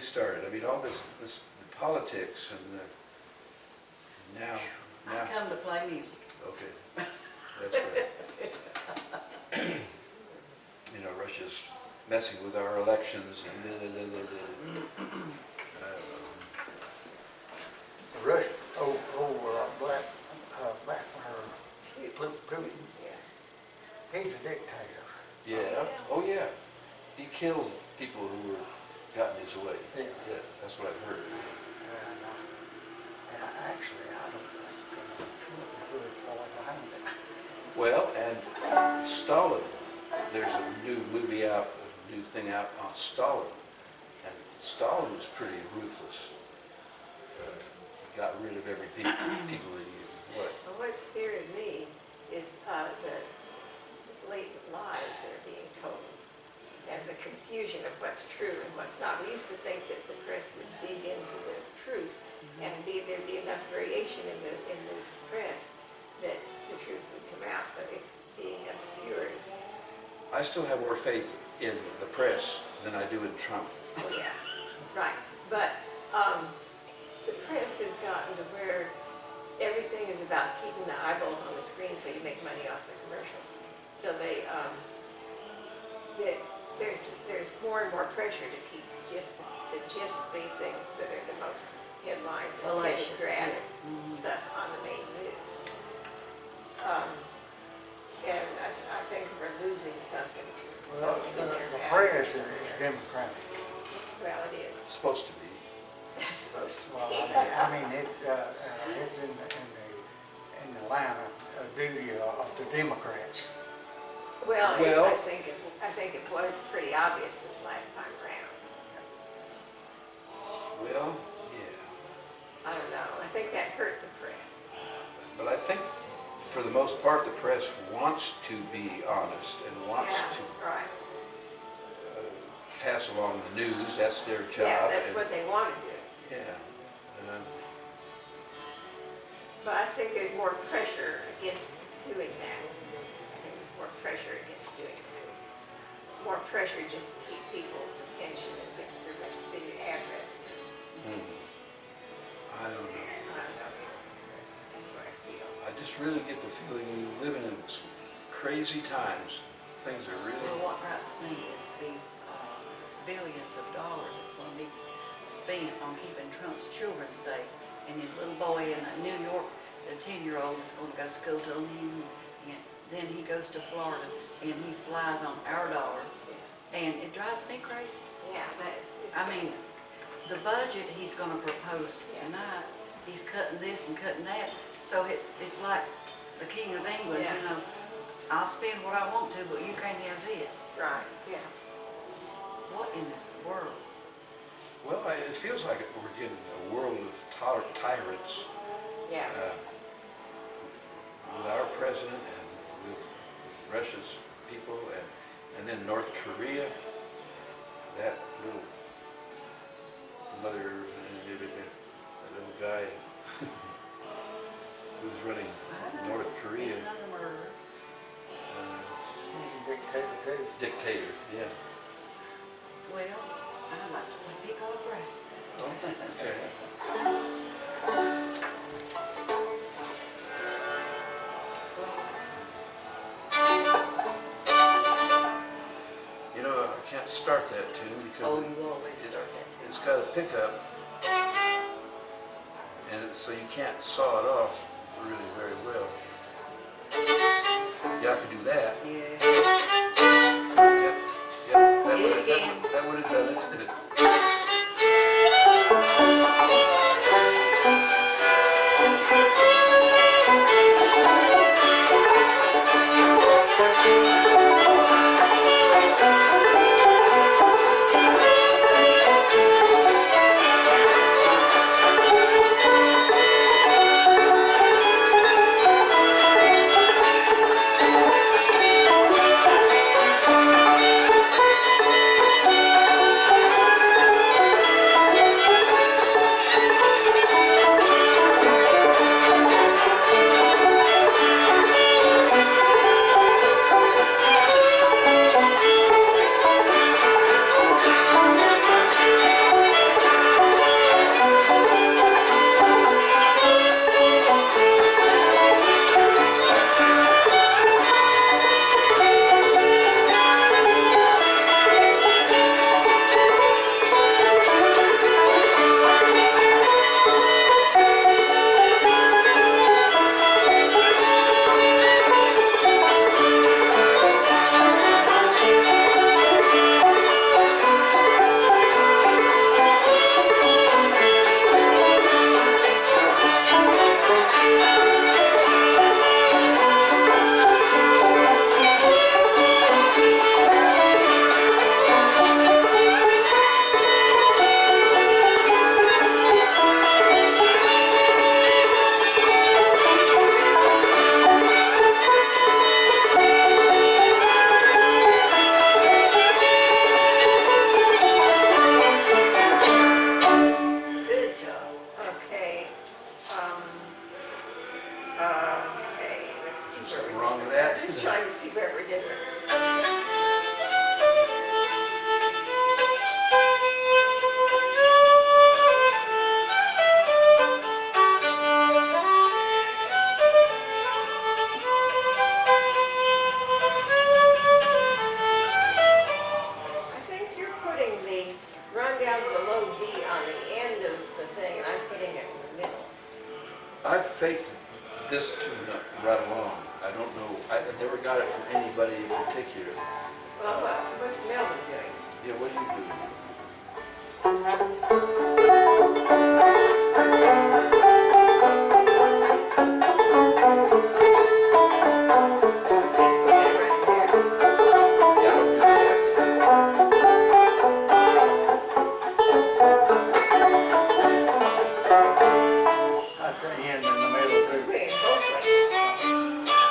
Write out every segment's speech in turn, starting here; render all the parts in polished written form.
me started. I mean, all this the politics and now. I come to play music. Okay, that's right. You know, Russia's messing with our elections and I don't know. Russia, Putin, he's a dictator. Yeah. Oh yeah. He killed people who were got in his way. Yeah. Yeah, that's what I've heard. And actually, I don't think Trump is really far behind it. Well, and Stalin, there's a new movie out, a new thing out on Stalin, and Stalin was pretty ruthless. Got rid of every people that he, what? Well, what scared me is the blatant lies that are being told and the confusion of what's true and what's not. We used to think that the press would dig into the truth and there'd be enough variation in the press that the truth would come out, but it's being obscured. I still have more faith in the press than I do in Trump. Oh yeah, right. But the press has gotten to where everything is about keeping the eyeballs on the screen so you make money off the commercials. So there's more and more pressure to keep just the things that are the most headlines and grab stuff on the main news. And I think we're losing something. Well, the press is democratic. Well, it is. It's supposed to be. It's supposed to. Well, I mean, it's in the line of duty of the Democrats. Well, Well, I think it was pretty obvious this last time around. Well, yeah. I don't know. I think that hurt the press. But I think, for the most part, the press wants to be honest and wants to right. pass along the news. That's their job. Yeah, that's what they want to do. Yeah. But I think there's more pressure against doing that. I think there's more pressure against doing that. More pressure just to keep people's attention and get the ad revenue. I don't know. I don't know. That's what I feel. I just really get the feeling we're living in some crazy times. Things are really... Well, what writes me is the billions of dollars that's going to be spent on keeping Trump's children safe. And his little boy in New York, the 10-year-old, is going to go to school till noon. And then he goes to Florida and he flies on our dollar. And it drives me crazy. Yeah, I mean, the budget he's going to propose tonight, he's cutting this and cutting that. So it's like the King of England, you know, I'll spend what I want to, but you can't have this. right, yeah. What in this world? Well, it feels like we're getting a world of tyrants. Yeah. With our president and with Russia's people and then North Korea, that little that little guy who's running North Korea. He's not a murderer. He's a dictator too. Dictator, yeah. Well, I like to pick on Brad. Oh, okay. You know, I can't start that tune because You always start that too. it's got a pickup, and so you can't saw it off really very well. Yeah, I could do that. Yeah. Yep, again. that would have done it. this tune up right along. I don't know, I never got it from anybody in particular. Well, what's Melvin doing? Yeah, what do you do? Let's put that right there. Yeah, I don't do that. At the end in the middle Put too. it in both places.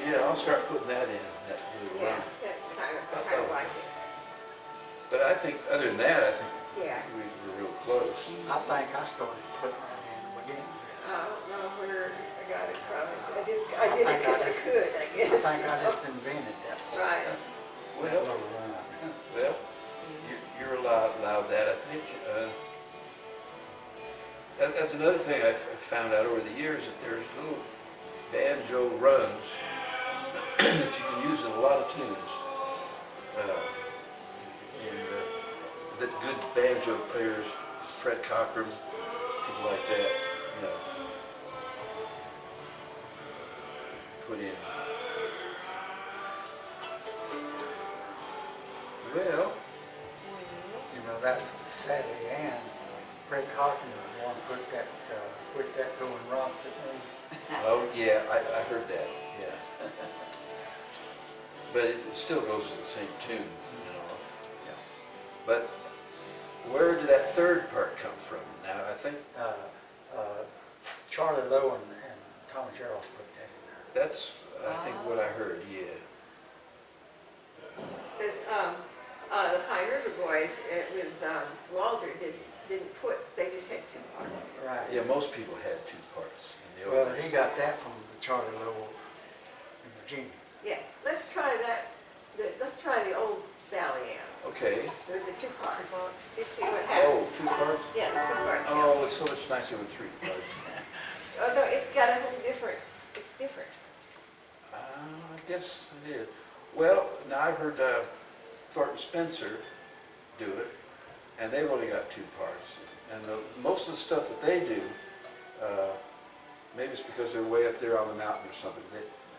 Yeah, I'll start putting that in, that little Yeah, run. that's kind of like it. But I think, other than that, I think Yeah. we were real close. I think I started putting that in again. I don't know where I got it from. I did it because I could, I I guess. think I just invented that. Right. Well, Little run. well, you're allowed that, I think. That's another thing I've found out over the years, that there's little banjo runs that you can use in a lot of tunes. That good banjo players, Fred Cochran, people like that, you know, put in. Well, You know, that's Sally Ann. Fred Cochran was the one put that going rocks at me. oh yeah, I heard that, yeah. But it still goes to the same tune, you know. Yeah. But where did that third part come from? Now, I think Charlie Lowe and Tom Sherrill put that in there. that's, I think, what I heard, yeah. Because the Pine River Boys with Walter didn't put, they just had two parts. Right. Yeah, most people had two parts in the Well, old. he got that from Charlie Lowe in Virginia. Yeah, let's try that. Let's try the old Sally Ann Okay. with the two parts. Just see what Oh, happens. two parts? Yeah, the two parts. yeah. Oh, it's so much nicer with three parts. Oh, no, it's got a whole different, it's different. I guess it is. Well, now I've heard Thornton Spencer do it, and they've only got two parts. And most of the stuff that they do, maybe it's because they're way up there on the mountain or something.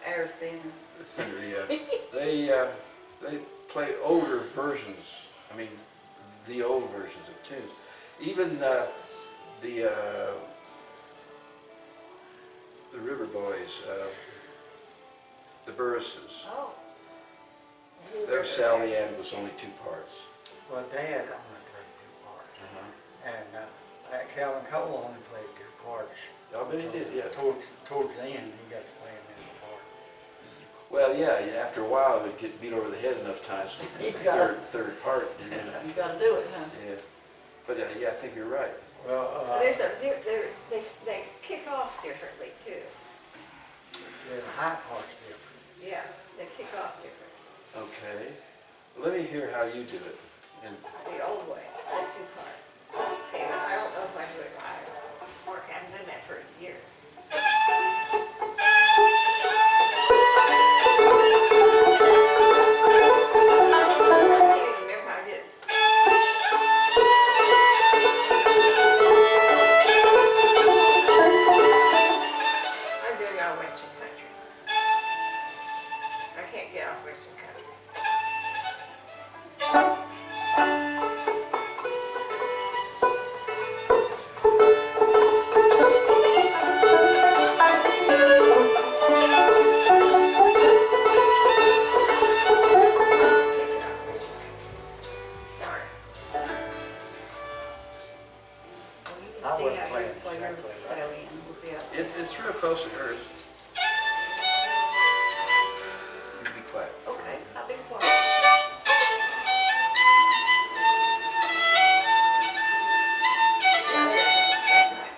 Air's thinner. They play older versions. I mean, the old versions of tunes. Even the River Boys, the Burrises. Oh. Their Sally Ann was only two parts. Well, Dad only played two parts. And Calvin Cole only played two parts. I bet he did, yeah. Towards the end, he got to play another part. Well, yeah, after a while, it would get beat over the head enough times to get the third part. You know. You gotta do it, huh? Yeah. But yeah, I think you're right. Well, There's they kick off differently too. the high part's different. Yeah, they kick off different. Okay. Let me hear how you do it. And The old way, the two part. Okay, I don't know if I do it right. I haven't done that for years. I can't even remember how I did it. I'm doing see wasn't how playing you play your exactly right. Sally, and we'll see how it It's real close to hers. You be quiet. Okay, I'll be quiet. Yeah, there it goes. That's right.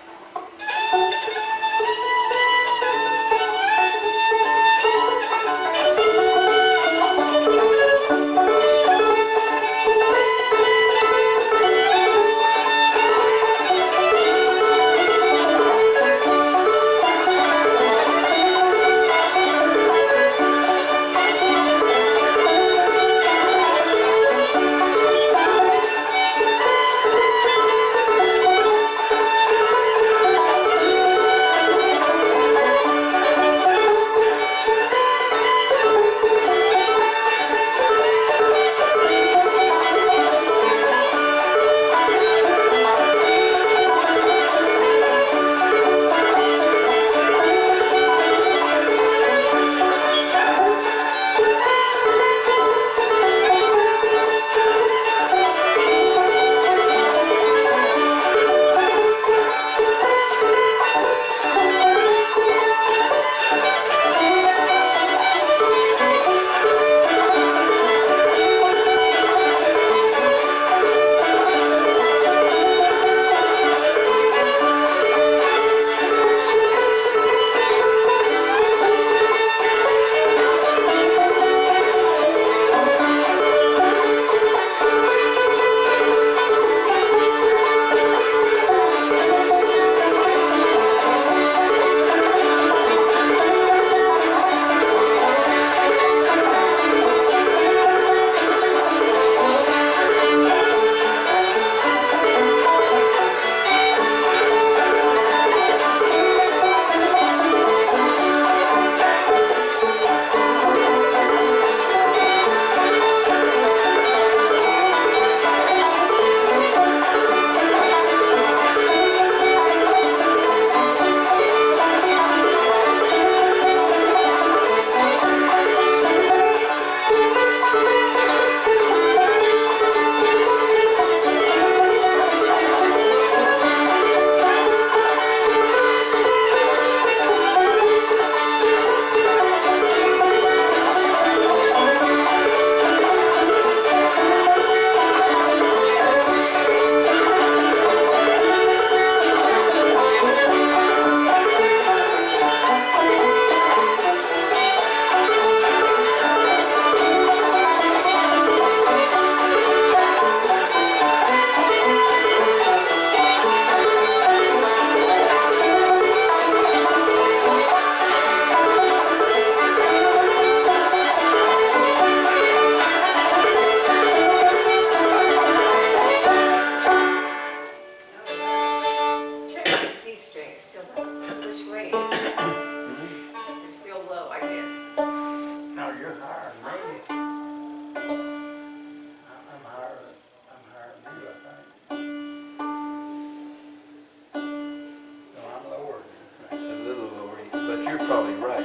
probably right.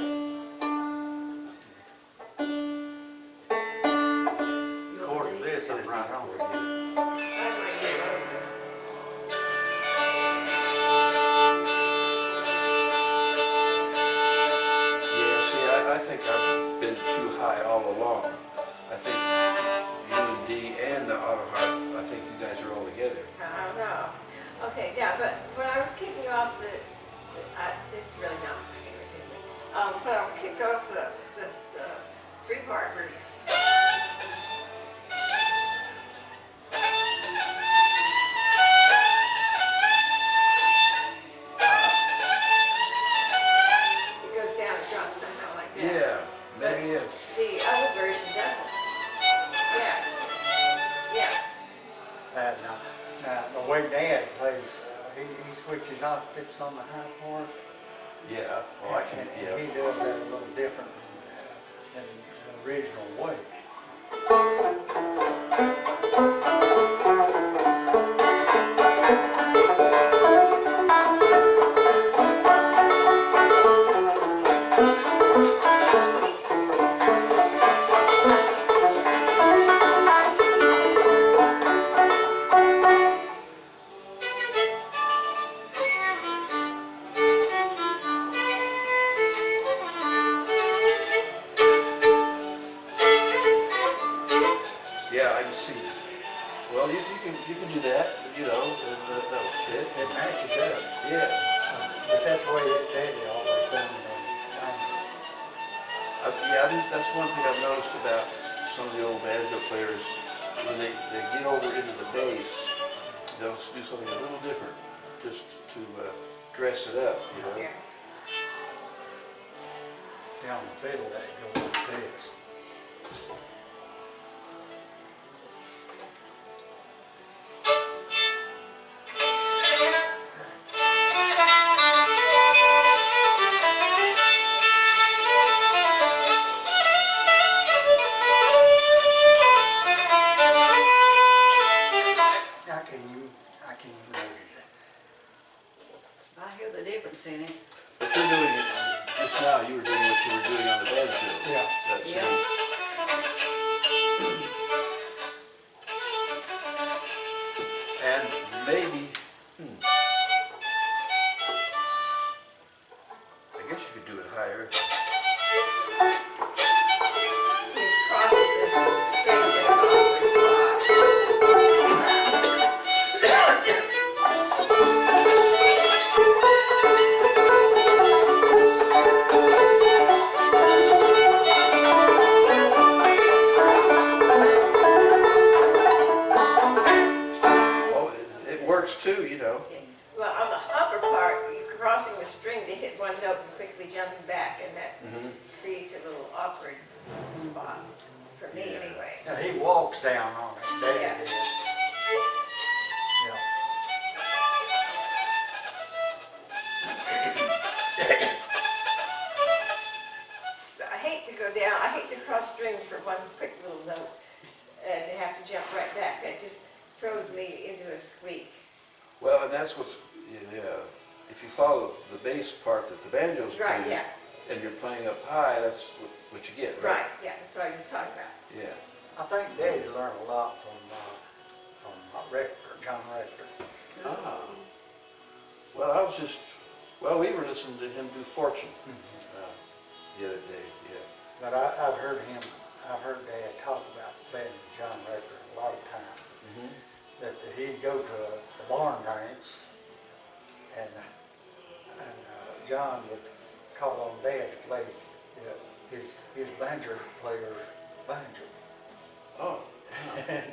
According to this, I'm right on. Yeah, see, I think I've been too high all along. I think you and Dee and the auto harp, I think you guys are all together. I don't know. Okay, yeah, but when I was kicking off this is really not my favorite tune. When I kicked off the three-part version. It goes down and drops somehow like that. Yeah, maybe it. The other version doesn't. Yeah. Yeah. Now, the way Dad plays, he switches octaves on the high part. Yeah, well, I can, And yeah. he does that a little different than the original way. I can see. Well, you can do that, you know, and that'll fit. It matches up. Yeah. But that's the way Daddy always done it. Yeah, I think that's one thing I've noticed about some of the old banjo players. When they get over into the bass, they'll do something a little different, just to dress it up, you know. Yeah. Yeah, on the fiddle that goes like this. I can even notice it. I hear the difference in it. But you're doing it, just now you were doing what you were doing on the banjo. Yeah. That same. Yeah. And maybe, I guess you could do it higher. Just crosses the strings in an awkward Oh, it works too, you know. spot. Well, on the upper part, you're crossing the string to hit one note and quickly jumping back, and that creates a little awkward spot, for me Yeah. anyway. Now, he walks down on it, Daddy Yeah. did. Yeah. But I hate to go down, I hate to cross strings for one quick little note and to have to jump right back. That just throws me into a squeak. Well, and that's what's, yeah, if you follow the bass part that the banjo's Right, doing, yeah, and you're playing up high, that's what you get, right? right, yeah, that's what I was just talking about. Yeah. I think Daddy learned a lot from Rector, John Rector. Ah. Well, I was just, well, we were listening to him do Fortune the other day, yeah. But I've heard Dad talk about playing with John Rector a lot of times. That he'd go to the barn dance, and John would call on Dad to play his banjo player's banjo. Oh. And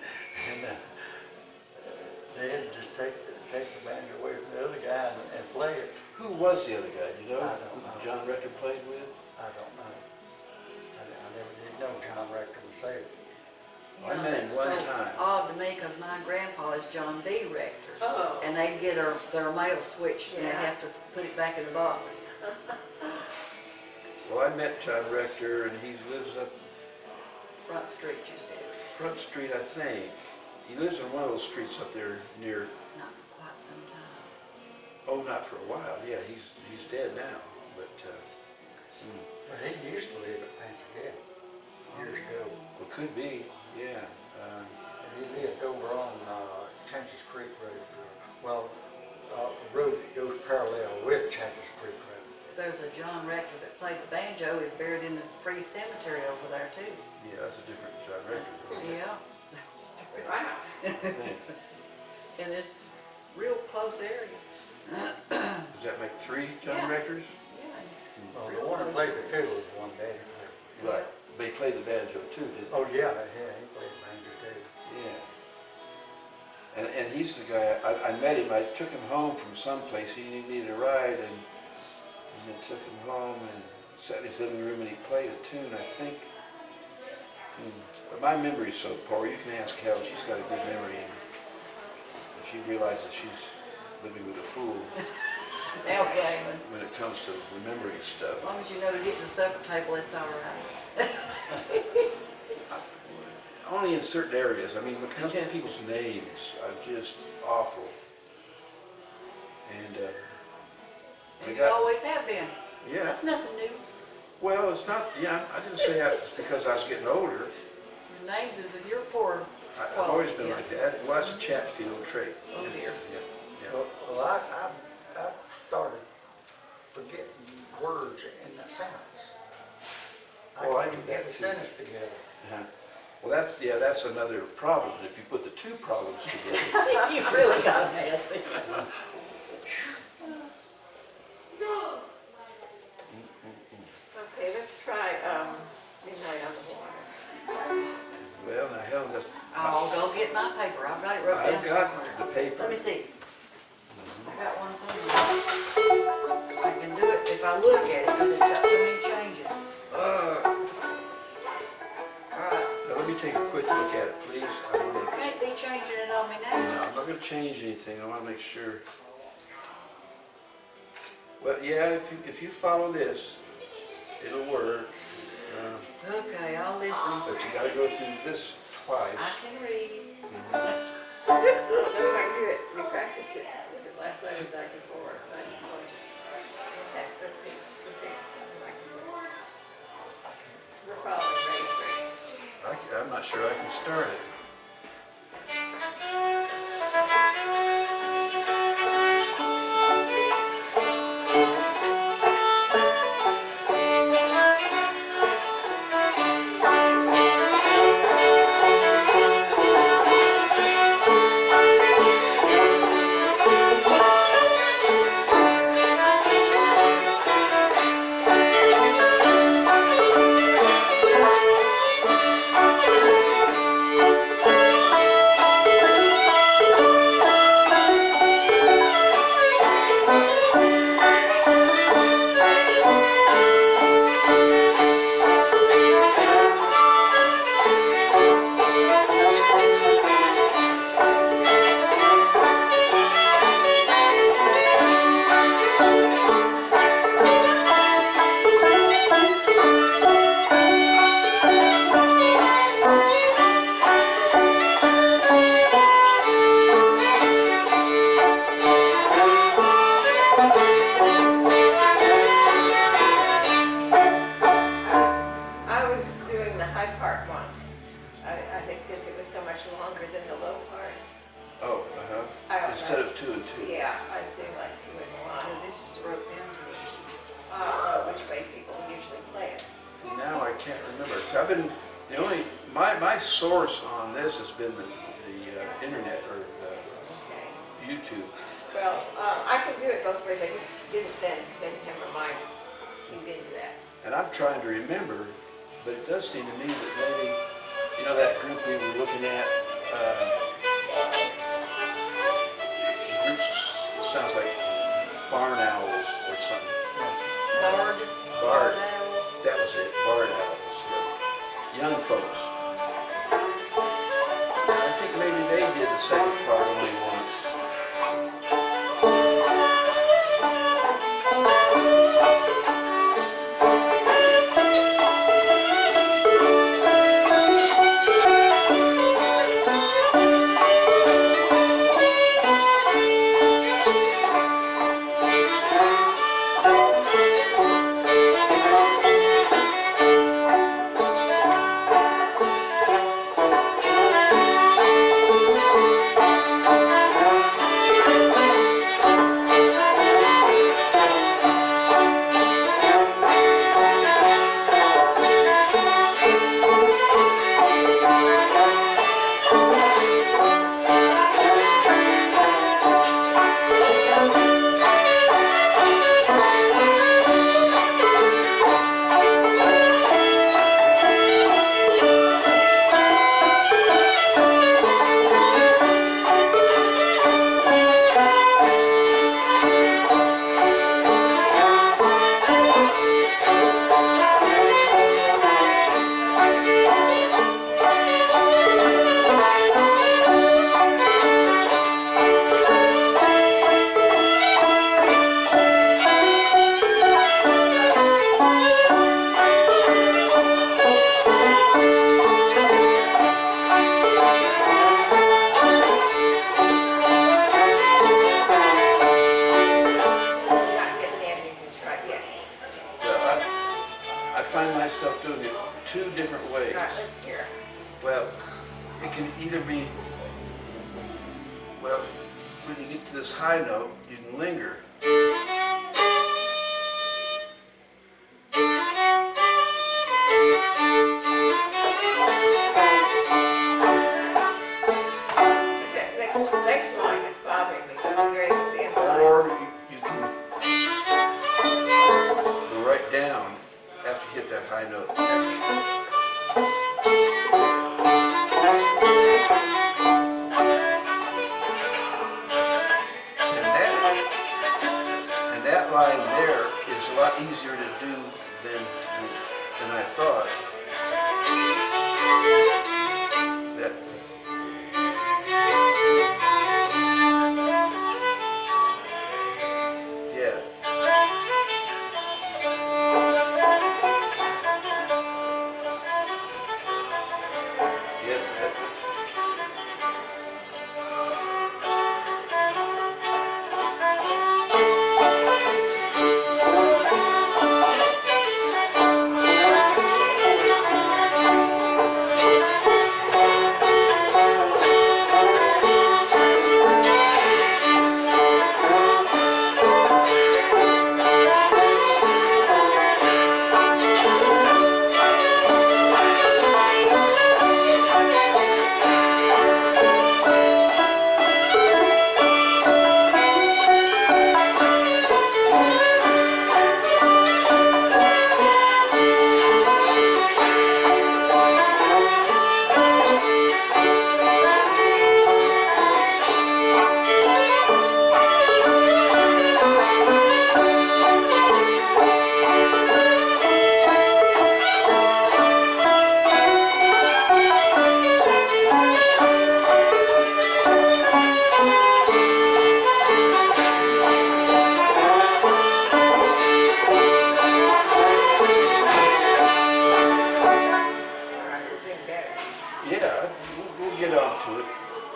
Dad would just take the banjo away from the other guy and play it. Who was the other guy, do you know? I don't Who know. John Rector played with? I don't know. I never did know John Rector would say it. I met him It's one so time. odd to me, because my grandpa is John B. Rector. Oh. And they'd get their mail switched, and they'd Yeah. have to put it back in the box. Well, I met John Rector, and he lives up Front Street, you said. Front Street, I think. He lives on one of those streets up there near, Not for quite some time. oh, not for a while, yeah, he's dead now, but, But he used to live at Pensacola years ago. it could be, yeah. He lived over on Chances Creek Road. Well, a road that goes parallel with Chances Creek Road. There's a John Rector that played the banjo, is buried in the Free Cemetery over there too. Yeah, that's a different John Rector. Yeah. Wow. I think. In this real close area. Does that make 3 John Yeah. Rectors? Yeah. Well, the one that played the fiddle is the one Daddy played. Right, but he played the banjo too, didn't Oh, yeah, he played banjo too. he? Yeah. And he's the guy, I met him, I took him home from someplace, he needed a ride, and then took him home and sat in his living room and he played a tune, I think. But my memory's so poor, you can ask Helen, she's got a good memory, and she realizes she's living with a fool Okay, but when it comes to remembering stuff. as long as you know to get to the supper table, it's all right. Only in certain areas. I mean, when it comes to people's names, I'm just awful. And And you always have been. yeah. That's nothing new. Well, it's not. Yeah, I didn't say that just because I was getting older. Your names is of your poor I've always been like that. Well, that's a Chatfield trait. Oh dear. Yeah. Yeah. Well, I've started forgetting words in a sentence. I Well, I can't do even get that a too. sentence together. Uh-huh. Well, that's another problem. If you put the two problems together. You really got messy. Okay, let's try Midnight on the Water. Well, now Helen, I'll go get my paper. I've got it wrote down I've got somewhere. the paper. Let me see. I got one somewhere. I can do it if I look at it because it's got so many changes. All right. Now let me take a quick look at it, please. You can't be changing it on me No, now. I'm not going to change anything. I want to make sure. Well, yeah, if you follow this, it'll work. Okay, I'll listen. But you got to go through this twice. I can read. I don't know if I can do it. We practiced it. Was it last night or the night before? Okay, let's see. Okay. We're following Ray's. I'm not sure I can start it. I was doing the high part once. I think because it was so much longer than the low part. Oh, I don't Instead know. of 2 and 2. Yeah, I was doing like 2 and Oh, 1. this is wrote down here. I don't know which way people usually play it. Now I can't remember. So I've been my source on this has been the internet or Okay. YouTube. Well, I can do it both ways. I just didn't then because I didn't have my mind keyed into that. And I'm trying to remember, but it does seem to me that maybe, you know, that group we were looking at, the group sounds like Barn Owls or something. Bard. Bard. Owls. That was it, Barn Owls. Yeah. Young folks. I think maybe they did the second part only once. myself doing it two different ways. All right, let's hear. Well, it can either be, well, when you get to this high note, you can linger.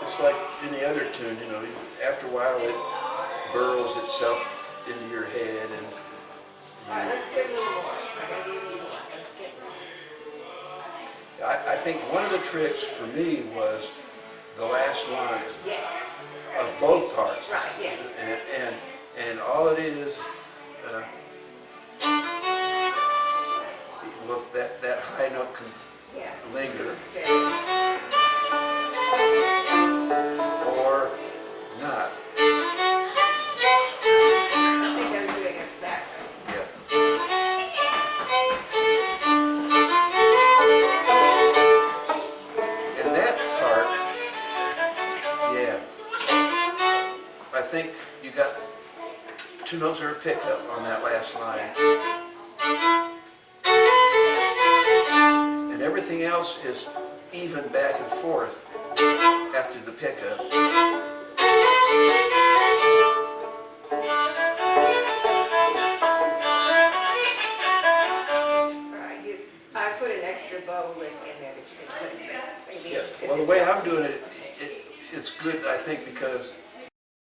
it's like any other tune, you know, after a while it burrows itself into your head and All right, let's do a little more. I gotta do a little more. Let's get I think one of the tricks for me was the last line yes. of both parts. Right, yes. And all it is, well, that high note can Yeah. linger Okay. or not. I think I'm doing it that way. Yeah. And that part, yeah. I think you got 2 notes or a pickup on that last line. And everything else is even back and forth after the pickup. Right, I put an extra bow in there that you can put in there. Maybe Yeah. it's 'cause Well, the it way helps. I'm doing it, it's good, I think, because